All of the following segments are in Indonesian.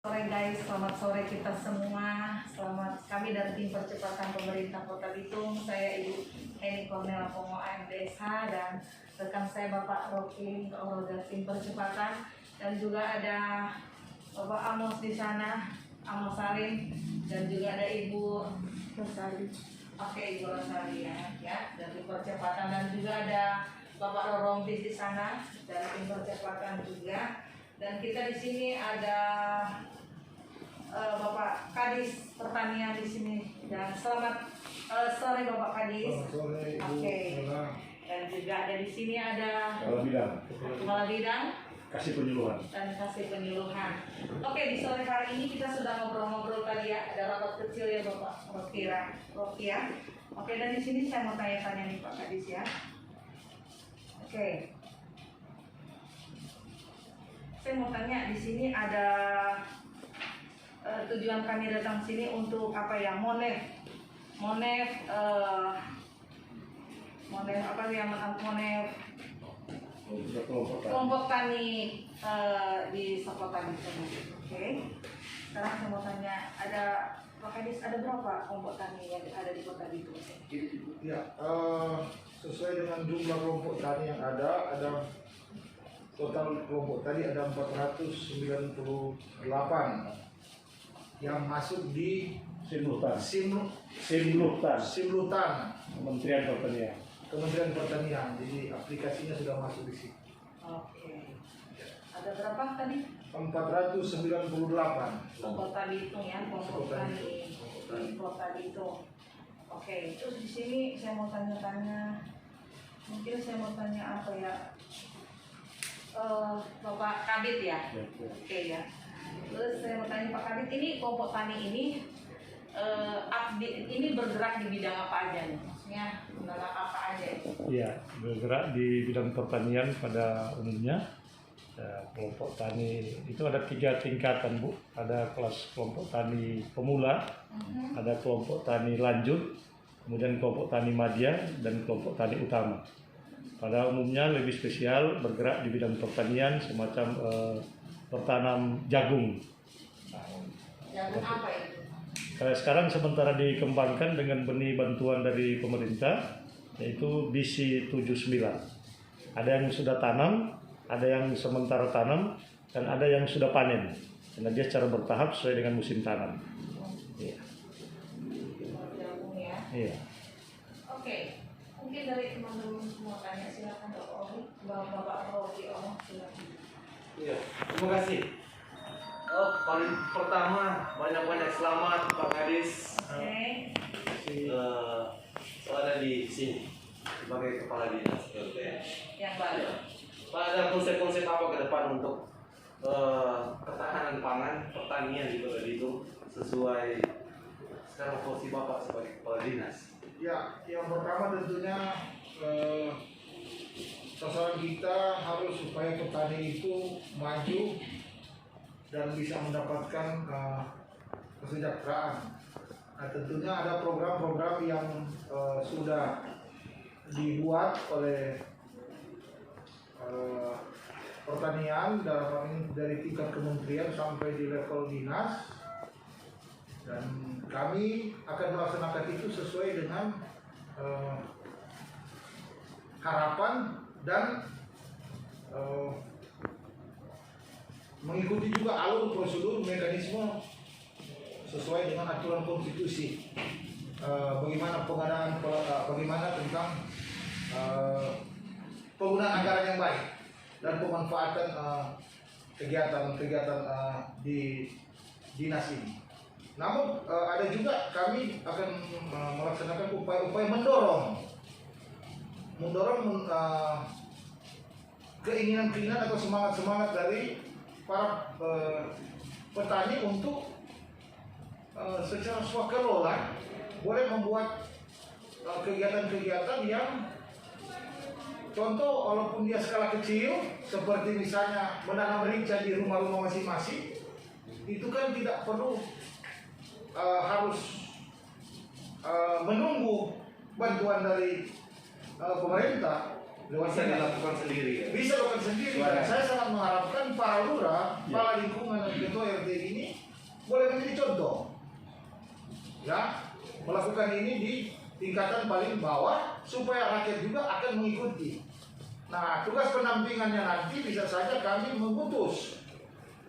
Sore guys, selamat sore kita semua. Selamat kami dari tim percepatan pemerintah Kota Bitung. Saya Ibu Heni Cornela Pongo AMDSH dan rekan saya Bapak Rocky Oroda tim percepatan, dan juga ada Bapak Amos di sana, Amos Salim, dan juga ada Ibu Rosali. Oke, Ibu Rosali ya dari tim percepatan, dan juga ada Bapak Rorompis di sana dari tim percepatan juga. Dan kita di sini ada Bapak Kadis Pertanian di sini, dan selamat sore Bapak Kadis. Selamat sore Ibu. Oke. Dan juga ada di sini ada Kepala Bidang kasih penyuluhan. dan kasih penyuluhan. Oke, di sore hari ini kita sudah ngobrol-ngobrol tadi ya, ada rapat kecil ya Bapak Rocky ya. Oke, dan di sini saya mau tanya-tanya nih Pak Kadis ya. Oke. Saya mau tanya, di sini ada tujuan kami datang sini untuk apa ya, monef kelompok tani di Kota Bitung. Oke. Sekarang saya mau tanya, ada Pak Kadis, ada berapa kelompok tani yang ada di Kota Bitung? Ya, sesuai dengan jumlah kelompok tani yang ada total kelompok tani ada 498 yang masuk di Simlutan Kementerian Pertanian. Kementerian Pertanian. Jadi aplikasinya sudah masuk di situ. Oke. Ada berapa tadi? 498. Kota Bitung ya, kelompok tani di Kota Bitung. Oke, terus di sini saya mau tanya-tanya, mungkin saya mau tanya apa ya, Bapak Kabit ya. Oke ya. Terus saya mau tanya Pak Kabit, ini kelompok tani ini ini bergerak di bidang apa aja nih? Maksudnya dalam apa aja? Iya, bergerak di bidang pertanian pada umumnya. Kelompok tani itu ada 3 tingkatan, Bu. Ada kelas kelompok tani pemula, ada kelompok tani lanjut, kemudian kelompok tani madya, dan kelompok tani utama. Pada umumnya lebih spesial bergerak di bidang pertanian, semacam bertanam jagung. Jagung apa itu? Sekarang sementara dikembangkan dengan benih bantuan dari pemerintah, yaitu BC 79. Ada yang sudah tanam, ada yang sementara tanam, dan ada yang sudah panen. Karena dia secara bertahap sesuai dengan musim tanam. Iya. Jagung ya. Iya. Oke. Mungkin dari teman-teman semua tanya, silakan Bapak Rocky, silakan. Iya, terima kasih. Paling pertama, banyak-banyak selamat Pak Kadis. Oke. Ada di sini sebagai kepala dinas PLTN. Yang baru. Pak, ada konsep-konsep apa ke depan untuk ketahanan pangan pertanian di Kota Bitung sesuai sekarang posisi Bapak sebagai kepala dinas? Ya, yang pertama tentunya sasaran kita harus supaya petani itu maju dan bisa mendapatkan kesejahteraan. Nah, tentunya ada program-program yang sudah dibuat oleh pertanian dalam hal ini dari tingkat kementerian sampai di level dinas, dan kami akan melaksanakan itu sesuai dengan harapan dan mengikuti juga alur prosedur mekanisme sesuai dengan aturan konstitusi. Bagaimana tentang penggunaan anggaran yang baik dan pemanfaatan kegiatan-kegiatan di dinas ini. Namun ada juga kami akan melaksanakan upaya-upaya mendorong keinginan-keinginan atau semangat-semangat dari para petani untuk secara swakelola boleh membuat kegiatan-kegiatan yang contoh, walaupun dia skala kecil, seperti misalnya menanam merica di rumah-rumah masing-masing, itu kan tidak perlu harus menunggu bantuan dari pemerintah. lewat Bisa dinas. dilakukan sendiri ya. Bisa lakukan sendiri. Dan saya sangat mengharapkan para lurah, kepala lingkungan dan ketua RT ini boleh menjadi contoh. Ya, melakukan ini di tingkatan paling bawah supaya rakyat juga akan mengikuti. Nah, tugas pendampingannya nanti bisa saja kami mengutus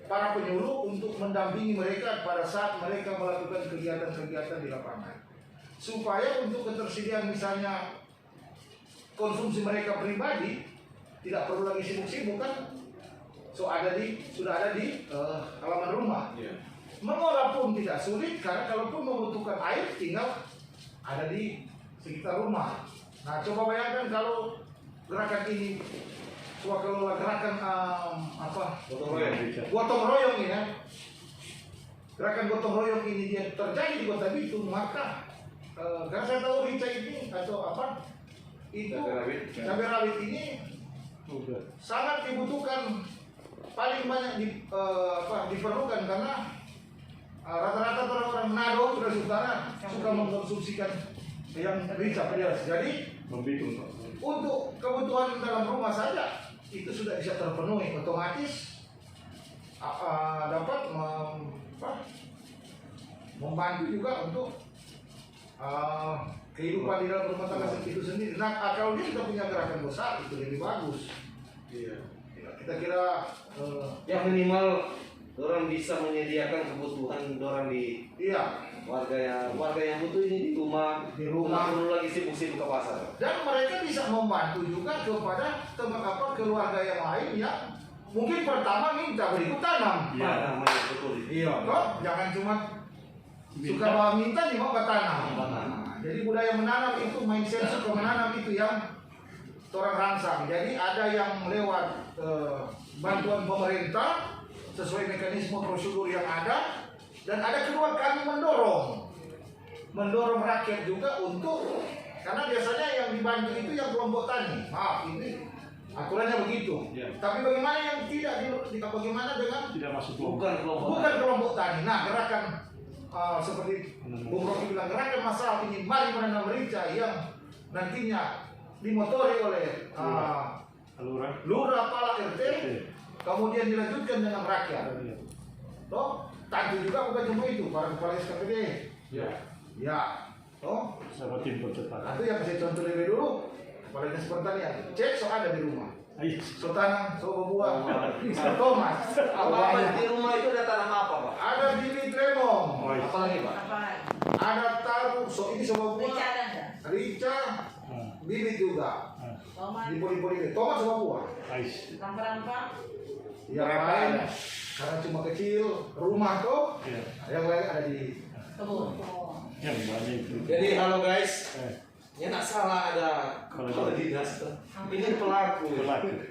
para penyuluh untuk mendampingi mereka pada saat mereka melakukan kegiatan-kegiatan di lapangan. Supaya untuk ketersediaan misalnya konsumsi mereka pribadi tidak perlu lagi sibuk-sibuk kan, sudah ada di halaman rumah. Iya. Mengolah pun tidak sulit karena kalaupun membutuhkan air tinggal ada di sekitar rumah. Nah, coba bayangkan kalau gerakan ini kelola gerakan gotong royong ini ya. Gerakan gotong royong ini dia terjadi di Kota Bitung, maka karena saya tahu rica ini atau apa itu cabai rawit ini sangat dibutuhkan, paling banyak diperlukan karena rata-rata orang-orang Manado, Sulawesi Utara suka mengkonsumsikan yang rica pedas. Jadi untuk kebutuhan dalam rumah saja itu sudah bisa terpenuhi, otomatis dapat membantu juga untuk kehidupan di dalam rumah tangga itu sendiri. Nah, kalau dia sudah punya gerakan besar itu lebih bagus. Iya. Kita kira Yang minimal orang bisa menyediakan kebutuhan orang di warga yang butuh ini di rumah. Nggak perlu lagi sibuk-sibuk ke pasar. dan mereka bisa membantu juga kepada keluarga yang lain yang mungkin pertama minta berikut tanam. Iya. Namanya betul. Toh, jangan cuma suka bawa minta nih mau tanam. Jadi budaya menanam itu, mindset suka menanam itu yang orang rangsang. Jadi ada yang lewat bantuan pemerintah sesuai mekanisme prosedur yang ada, dan ada kedua kami mendorong rakyat juga untuk, karena biasanya yang dibantu itu yang kelompok tani. Maaf, ini aturannya begitu. Ya. Tapi bagaimana yang bagaimana dengan Tidak masuk Bukan kelompok. bukan kelompok tani? Nah, gerakan seperti Bung Rocky bilang, gerakan masalah ini mari menanam rica yang nantinya dimotori oleh lurah, kepala RT, kemudian dilanjutkan dengan rakyat. Toh, tentu juga bukan cuma itu, para kepala SKPD. Ya. Toh, sama tim percepatan. itu yang saya contoh lebih dulu. Kepala Dinas Pertanian, cek so ada di rumah. So tanam, so berbuah, so tomat. Apa di rumah itu ada tanam apa, Pak? Ada bibit lemon, Apa lagi, Pak? Apa lagi? ada taruh, so ini so Rica berbuah, ada nggak? rica, bibit juga. Tomat, Di poli-poli, tomat so berbuah. rempah-rempah. Yang lain, karena cuma kecil, rumah tuh, yang lain ada di kebun. Yang banyak itu. Jadi halo guys, ya nggak salah ada kepala dinas. Ini pelaku.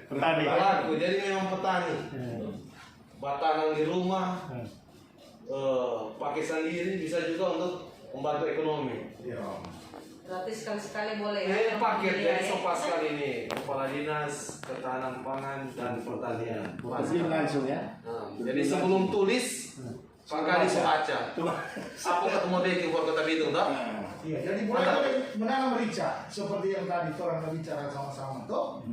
Petani. Pelaku, jadi memang petani. Batangan di rumah, pakai sendiri bisa juga untuk membantu ekonomi. Berarti sekali-sekali boleh. Ini paket Iya, jadi ya. sopas kali ini, kepala dinas, ketahanan pangan dan pertanian. Izin langsung ya. Nah, jadi sebelum tulis, Pak Kadis baca. Apa ketemu Beki buat Kota Bitung, toh? Iya, jadi mulai menanam rica seperti yang tadi orang bicara sama-sama tuh.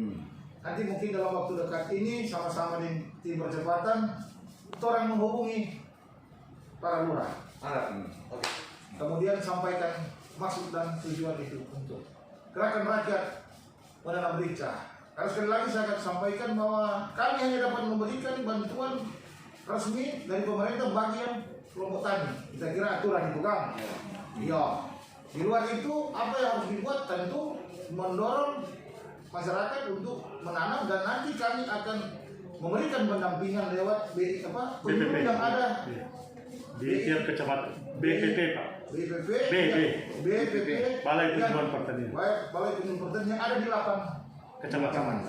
Nanti mungkin dalam waktu dekat ini sama-sama di tim percepatan orang menghubungi para lurah. Oke. Kemudian sampaikan maksud dan tujuan itu untuk gerakan rakyat menanam rica. Karena sekali lagi saya akan sampaikan bahwa kami hanya dapat memberikan bantuan resmi dari pemerintah bagi yang kelompok tani. Kita kira aturan itu kan. Iya. Di luar itu apa yang harus dibuat tentu mendorong masyarakat untuk menanam, dan nanti kami akan memberikan pendampingan lewat penyuluh yang ada Di tiap kecamatan BPP, Pak. BPP, BPP. Balai Penjualan Pertanian. Balai Penjualan Pertanian yang ada di 8 Kecamatan.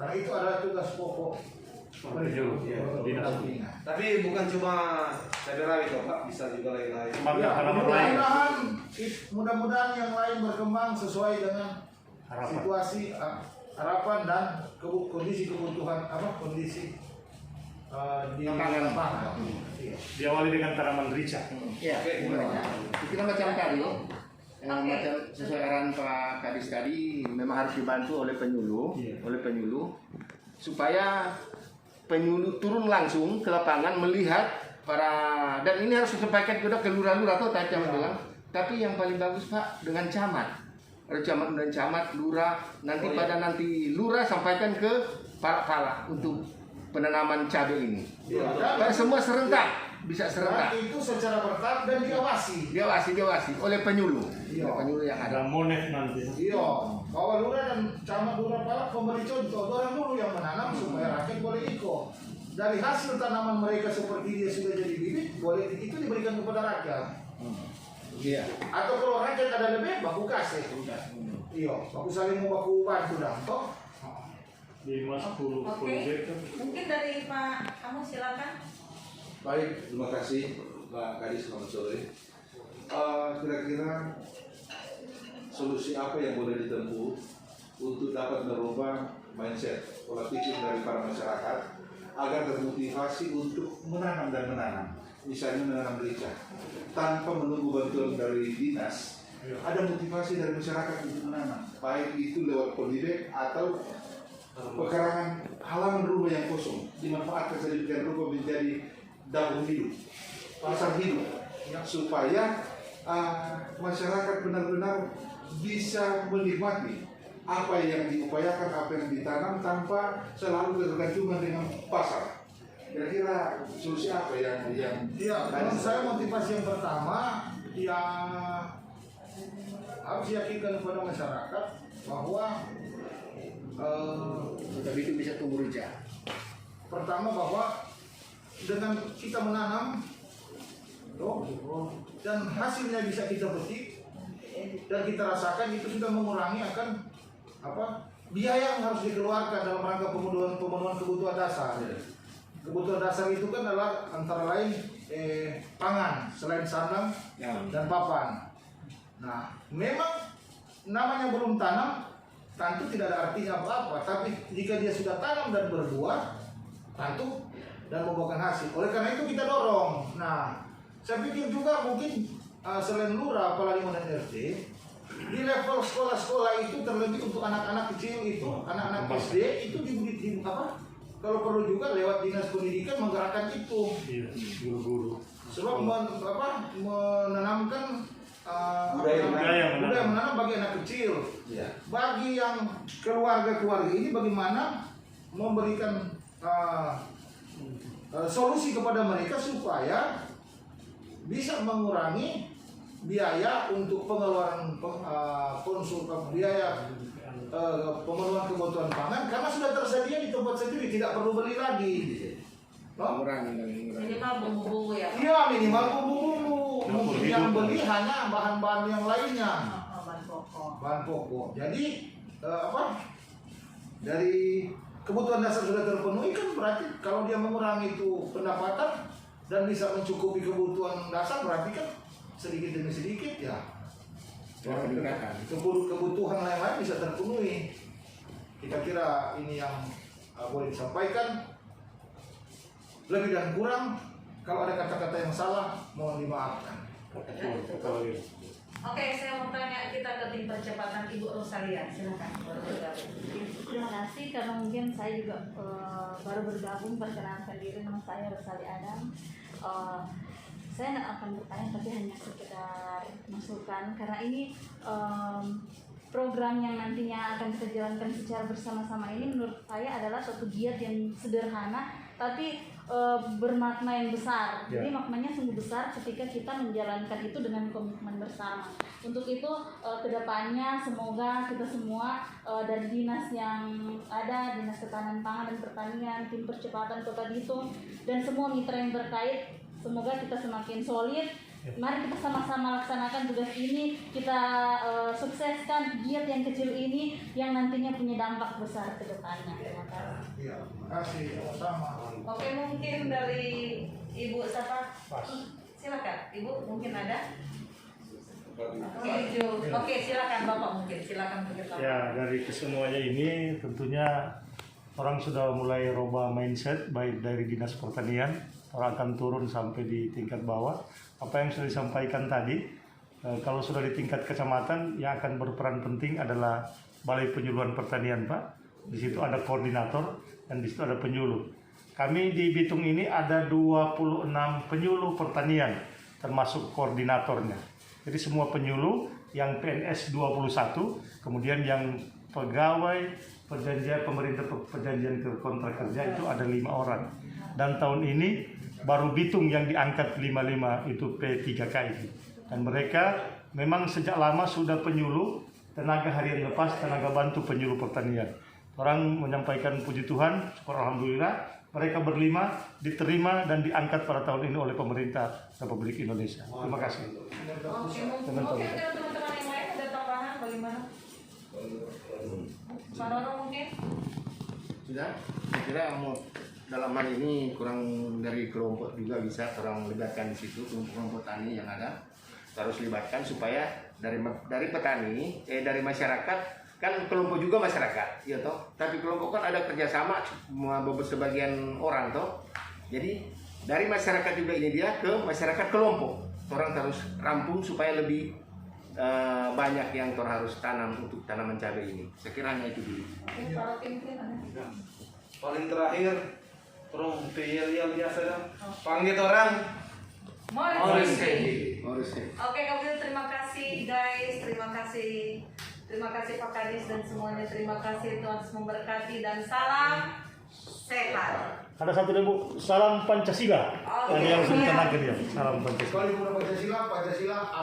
Karena itu adalah tugas pokok Penyuluh, dinas. Tapi bukan cuma cabai rawit, toh, Pak, bisa juga lain-lain. Tanaman lain. Mudah-mudahan yang lain berkembang sesuai dengan Harapan. situasi harapan dan kondisi kebutuhan kondisi di lapangan. Iya. Diawali dengan tanaman rica. Ya, mulainya. Kita macam tadi Macam sesuai arahan Pak Kadis tadi, memang harus dibantu oleh penyuluh, supaya penyuluh turun langsung ke lapangan melihat dan ini harus disampaikan juga ke lurah-lurah atau tadi yang bilang. Tapi yang paling bagus Pak dengan camat, camat dan camat, lurah, nanti lurah sampaikan ke para untuk penanaman cabai ini. Supaya semua serentak. Bisa serentak. Dan itu secara bertahap dan diawasi oleh penyuluh. Iya. Oleh penyuluh yang Ada ada. monet nanti. Iya, bahwa lurah dan camat lurah Palak memberi contoh orang dulu yang menanam supaya rakyat boleh ikut. Dari hasil tanaman mereka seperti dia sudah jadi bibit, boleh itu diberikan kepada rakyat. Iya. Atau kalau rakyat ada lebih, baku kasih. Iya, baku saling mau baku bantu dah. Toh? 5-10 Oke. proyek kan. Mungkin dari Pak, kamu silakan. Baik, terima kasih Pak Kadis, selamat sore. Kira-kira solusi apa yang boleh ditempuh untuk dapat merubah mindset, pola pikir dari para masyarakat agar termotivasi untuk menanam dan menanam, misalnya menanam merica tanpa menunggu bantuan dari dinas. Ada motivasi dari masyarakat untuk menanam, baik itu lewat polybag atau pekarangan halaman rumah yang kosong, dimanfaatkan sedemikian rupa menjadi dapur hidup, pasar hidup, supaya masyarakat benar-benar bisa menikmati apa yang diupayakan, apa yang ditanam tanpa selalu bergantungan dengan pasar. Kira-kira solusi apa yang Iya, menurut saya motivasi yang pertama ya harus yakinkan kepada masyarakat bahwa Tapi itu bisa tumbuh rica. pertama bahwa dengan kita menanam dan hasilnya bisa kita petik dan kita rasakan, itu sudah mengurangi akan biaya yang harus dikeluarkan dalam rangka pemenuhan kebutuhan dasar. Kebutuhan dasar itu kan adalah antara lain pangan selain sandang dan papan. Nah, memang namanya belum tanam tentu tidak ada artinya apa-apa, tapi jika dia sudah tanam dan berbuah tentu dan membuahkan hasil. Oleh karena itu kita dorong. Nah, saya pikir juga mungkin selain lurah, apalagi dan RT, di level sekolah-sekolah itu terlebih untuk anak-anak kecil itu, anak-anak SD itu diberi kalau perlu juga lewat dinas pendidikan menggerakkan itu. Iya, guru-guru. Sebab menanamkan budaya menanam bagi anak kecil. Ya. Bagi yang keluarga-keluarga ini bagaimana memberikan solusi kepada mereka supaya bisa mengurangi biaya untuk pengeluaran biaya pemenuhan kebutuhan pangan karena sudah tersedia di tempat sendiri, tidak perlu beli lagi. Minimal bumbu-bumbu ya. Iya, minimal bumbu-bumbu. Yang beli hanya bahan-bahan yang lainnya. Bahan pokok. Jadi dari kebutuhan dasar sudah terpenuhi, kan berarti kalau dia mengurangi itu pendapatan dan bisa mencukupi kebutuhan dasar, berarti kan sedikit demi sedikit ya kebutuhan lain-lain bisa terpenuhi. Kita kira ini yang boleh disampaikan. Lebih dan kurang, kalau ada kata-kata yang salah mohon dimaafkan. Oke, saya mau tanya kita ke tim percepatan Ibu Rosalia, silakan. Terima kasih karena mungkin saya juga baru bergabung. Perkenalkan diri, nama saya Rosalia Adam. Saya tidak akan bertanya tapi hanya sekedar masukan karena ini program yang nantinya akan kita jalankan secara bersama-sama ini menurut saya adalah suatu giat yang sederhana tapi bermakna yang besar. Jadi maknanya sungguh besar ketika kita menjalankan itu dengan komitmen bersama. Untuk itu kedepannya semoga kita semua dari dinas yang ada, Dinas Ketahanan Pangan dan Pertanian, tim percepatan Kota Bitung dan semua mitra yang terkait, semoga kita semakin solid. Mari kita sama-sama laksanakan tugas ini, kita sukseskan giat yang kecil ini yang nantinya punya dampak besar ke depannya. Terima kasih. Iya, terima kasih. Sama-sama. Oke, mungkin dari Ibu siapa? Silakan, Ibu mungkin ada? Oke, silakan Bapak mungkin, silakan kita. Ya, dari kesemuanya ini tentunya orang sudah mulai rubah mindset baik dari Dinas Pertanian, orang akan turun sampai di tingkat bawah. Apa yang sudah disampaikan tadi, Kalau sudah di tingkat kecamatan, yang akan berperan penting adalah Balai Penyuluhan Pertanian, Pak. Di situ ada koordinator dan di situ ada penyuluh. Kami di Bitung ini ada 26 penyuluh pertanian, termasuk koordinatornya. Jadi semua penyuluh yang PNS 21, kemudian yang pegawai perjanjian pemerintah perjanjian kontrak kerja itu ada 5 orang. Dan tahun ini baru Bitung yang diangkat 55 itu P3K itu. Dan mereka memang sejak lama sudah penyuluh, tenaga harian lepas, tenaga bantu penyuluh pertanian. Orang menyampaikan puji Tuhan, syukur alhamdulillah, mereka berlima diterima dan diangkat pada tahun ini oleh pemerintah Republik Indonesia. Terima kasih. Oke, mungkin teman-teman yang lain ada tambahan bagaimana? Pak Roro mungkin? Sudah, saya kira mau dalam hal ini kurang dari kelompok juga bisa orang libatkan di situ, kelompok-kelompok tani yang ada harus libatkan supaya dari petani, dari masyarakat, kan kelompok juga masyarakat, ya toh. Tapi kelompok kan ada kerjasama sebagian orang toh. Jadi dari masyarakat juga ini dia ke masyarakat kelompok. Orang harus rampung supaya lebih banyak yang harus tanam untuk tanaman cabai ini. Sekiranya itu dulu. Oke, Pak Rokim mungkin ada. Paling terakhir orang yang biasa dah panggil orang Morisi. Morisi. Oke, kalau gitu terima kasih guys, terima kasih Pak Kadis dan semuanya, terima kasih Tuhan Yesus memberkati dan salam sehat. Ada satu lagi, Bu, salam Pancasila. Oke. Yang sudah tenang dia. Salam Pancasila. Sekali Pancasila